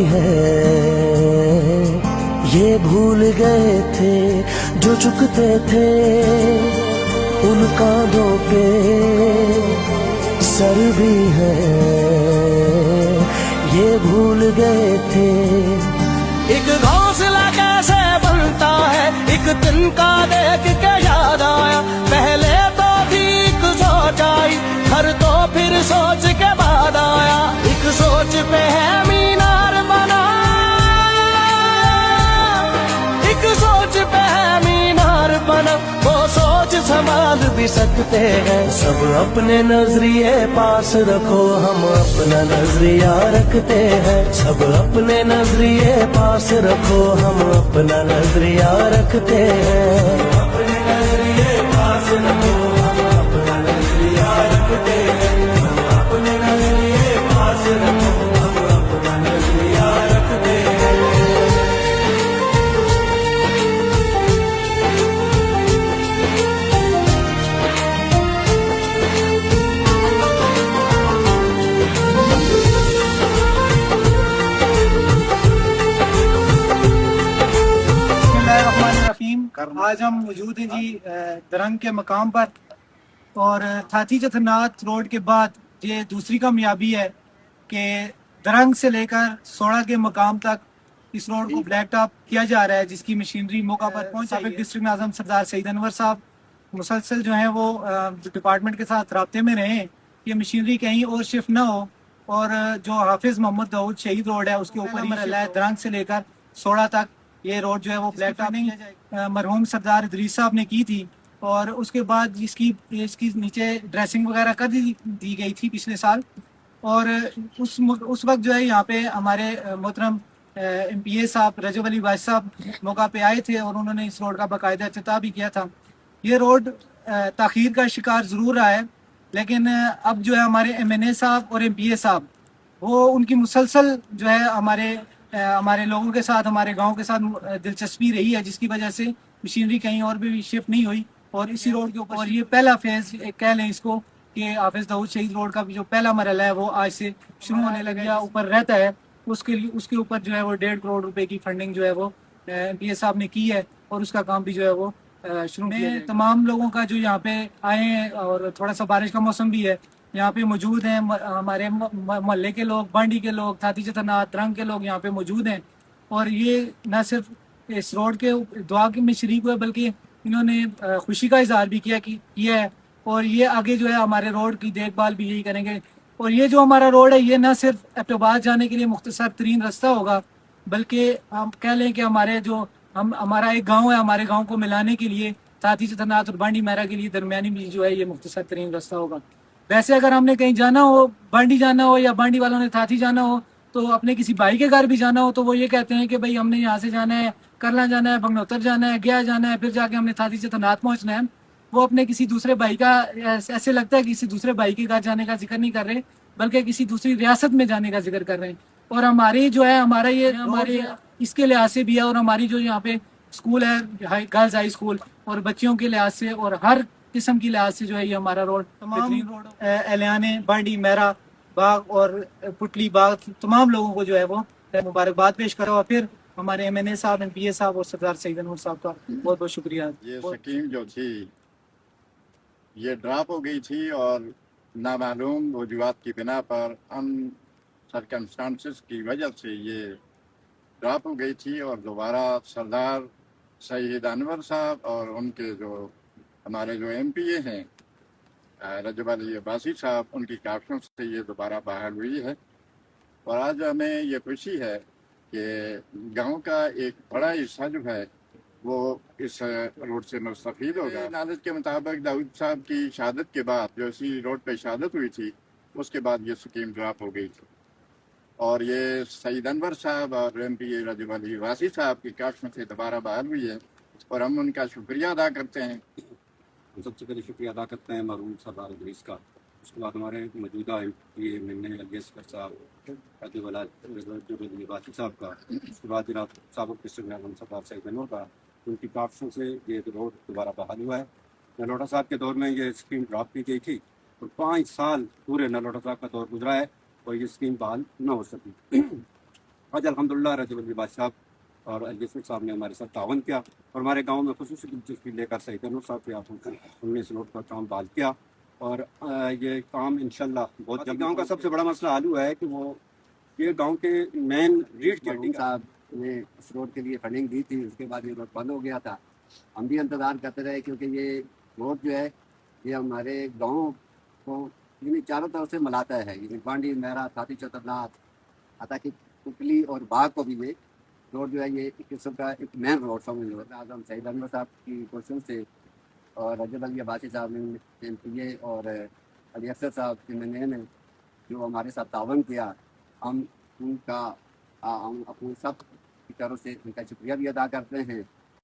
है ये भूल गए थे जो चुकते थे उन कांधों पे सर भी है ये भूल गए थे। एक घोंसला कैसे बनता है एक दिन का देख के याद आया पहले तो ठीक सोच आई घर तो फिर सोच के बाद आया एक सोच पे है मीनार बना एक सोच पे है मीनार बना वो सोच संभाल भी सकते हैं। सब अपने नजरिए पास रखो हम अपना नजरिया रखते हैं सब अपने नजरिए पास रखो हम अपना नजरिया रखते हैं अपने नजरिए पास रखो हम अपना नजरिया रखते हैं हम अपने नजरिए पास रखो हम अपना नजरिया रखते हैं। आज हम मौजूद हैं जी दरंग के मकाम पर और थाथी जथनाथ रोड के बाद ये दूसरी कामयाबी है कि दरंग से लेकर सोड़ा के मकाम तक इस रोड को ब्लैक टॉप किया जा रहा है जिसकी मशीनरी मौका पर पहुंच साबिक डिस्ट्रिक्ट नाज़म सरदार सईद अनवर साहब मुसलसल जो है वो डिपार्टमेंट के साथ राब्ते में रहे ये मशीनरी कहीं और शिफ्ट ना हो और जो हाफिज मोहम्मद दाऊद शहीद रोड है उसके ऊपर ही दरंग से लेकर सोड़ा तक ये रोड जो है वो ब्लैक टॉपिंग मरहूम सरदार इदरीस साहब ने की थी और उसके बाद इसकी नीचे ड्रेसिंग वगैरह कर दी गई थी पिछले साल और उस वक्त जो है यहाँ पे हमारे मोहतरम MPA साहब रजब अली वाज साहब मौका पे आए थे और उन्होंने इस रोड का बाकायदा इफ्तिताह भी किया था। ये रोड ताख़ीर का शिकार ज़रूर रहा है लेकिन अब जो है हमारे MNA साहब और MPA साहब वो उनकी मुसलसल जो है हमारे लोगों के साथ हमारे गांव के साथ दिलचस्पी रही है जिसकी वजह से मशीनरी कहीं और भी शिफ्ट नहीं हुई और इसी रोड के ऊपर और ये पहला फेज कह लें इसको कि हाफिज दाऊद शहीद रोड का भी जो पहला मरहला है वो आज से शुरू होने लग गया ऊपर रहता है उसके ऊपर जो है वो 1.5 करोड़ रुपए की फंडिंग जो है वो MPA साहब ने की है और उसका काम भी जो है वो शुरू किया। तमाम लोगों का जो यहाँ पे आए हैं और थोड़ा सा बारिश का मौसम भी है यहाँ पे मौजूद हैं हमारे मोहल्ले के लोग बांडी के लोग थाती जथनाथ रंग के लोग यहाँ पे मौजूद हैं और ये न सिर्फ इस रोड के दुआ में शरीक हुए बल्कि इन्होंने खुशी का इजहार भी किया है और ये आगे जो है हमारे रोड की देखभाल भी यही करेंगे और ये जो हमारा रोड है ये न सिर्फ एबटाबाद जाने के लिए मुख्तसर तरीन रास्ता होगा बल्कि हम कह लें कि हमारा एक गाँव है हमारे गाँव को मिलाने के लिए थाती जथनाथ और बांडी महरा के लिए दरमियानी भी जो है ये मुख्तसर तरीन रास्ता होगा। वैसे अगर हमने कहीं जाना हो बांडी जाना हो या बांडी वालों ने थाथी जाना हो तो अपने किसी भाई के घर भी जाना हो तो वो ये कहते हैं कि भाई हमने यहाँ से जाना है करला जाना है बगनौतर जाना है गया जाना है फिर जाके हमने थाथी जथनाथ पहुँचना है। वो अपने किसी दूसरे भाई का ऐसे लगता है किसी दूसरे भाई के घर जाने का जिक्र नहीं कर रहे बल्कि किसी दूसरी रियासत में जाने का जिक्र कर रहे हैं और हमारी जो है हमारे इसके लिहाज से भी है और हमारी जो यहाँ पे स्कूल है गर्ल्स हाई स्कूल और बच्चियों के लिहाज से और हर किस्म की लिहाज से जो है ये हमारा रोड तमाम एलियाने बांडी मेरा बाग और पुटली बाग तमाम लोगों को जो है वो मुबारकबाद पेश करो और फिर हमारे MNA साहब MPA साहब और सरदार सईद अनवर साहब का बहुत बहुत शुक्रिया। ये स्कीम जो थी ये ड्रॉप हो गई थी और नामालूम वजूहात की बिना पर सर्कमस्टांसेस की वजह से ये ड्रॉप हो गई थी और दोबारा सरदार सईद अनवर साहब और उनके जो हमारे जो MPA हैं रजब अली अब्बासी साहब उनकी काफियों से ये दोबारा बहाल हुई है और आज हमें ये खुशी है कि गांव का एक बड़ा हिस्सा जो है वो इस रोड से मुस्तफीद होगा। नाज़त के मुताबिक दाऊद साहब की शहादत के बाद जो इसी रोड पे शहादत हुई थी उसके बाद ये स्कीम ड्रॉप हो गई थी और ये सईद अनवर साहब और MPA रजब अली अब्बासी साहब की काफियों से दोबारा बहाल हुई है और हम उनका शुक्रिया अदा करते हैं। सबसे पहले शुक्रिया अदा करते हैं मरहूम सरदार इदरीस का उसके बाद हमारे मौजूदा MPA अलियासगर साहब साहब का उसके बाद जनाब साबिक डिस्ट्रिक्ट नाज़म सरदार सईद अनवर का उनकी काफियों से ये रोड दोबारा बहाल हुआ है। नलोटा साहब के दौर में ये स्कीम ड्रॉप की गई थी और 5 साल पूरे नलोटा साहब का दौर गुजरा है और ये स्कीम बहाल न हो सकी। آج الحمدللہ رجب العباد صاحب اور الجسم صاحب نے ہمارے ساتھ تعاون کیا اور ہمارے گاؤں میں خصوصی دلچسپی لے کر سعید انور صاحب کے ہاتھوں ہم نے اس روڈ کا کام بحال کیا اور یہ کام انشاءاللہ بہت جلد گاؤں کا سب سے بڑا مسئلہ حل ہوا ہے کہ وہ یہ گاؤں کے مین ریڈ کے مرحوم صاحب نے اس روڈ کے لیے فنڈنگ دی تھی، اس کے بعد یہ روڈ بند ہو گیا تھا. ہم بھی انتظار کرتے رہے کیونکہ یہ روڈ جو ہے یہ ہمارے گاؤں کو یعنی چاروں طرف سے ملاتا ہے، یعنی بانڈی، میرا، تھاتی، چترناتھ، حتیٰ کہ ککلی اور باغ کو بھی یہ روڈ جو ہے یہ ایک قسم کا ایک مین روڈ سمجھ لو. اعظم سعید انور صاحب کی کوششوں سے اور رجب علی عباسی صاحب نے یہ اور علی افسر صاحب نے جو ہمارے ساتھ تعاون کیا، ہم ان کا ہم اپنی سب کی طرف سے ان کا شکریہ بھی ادا کرتے ہیں.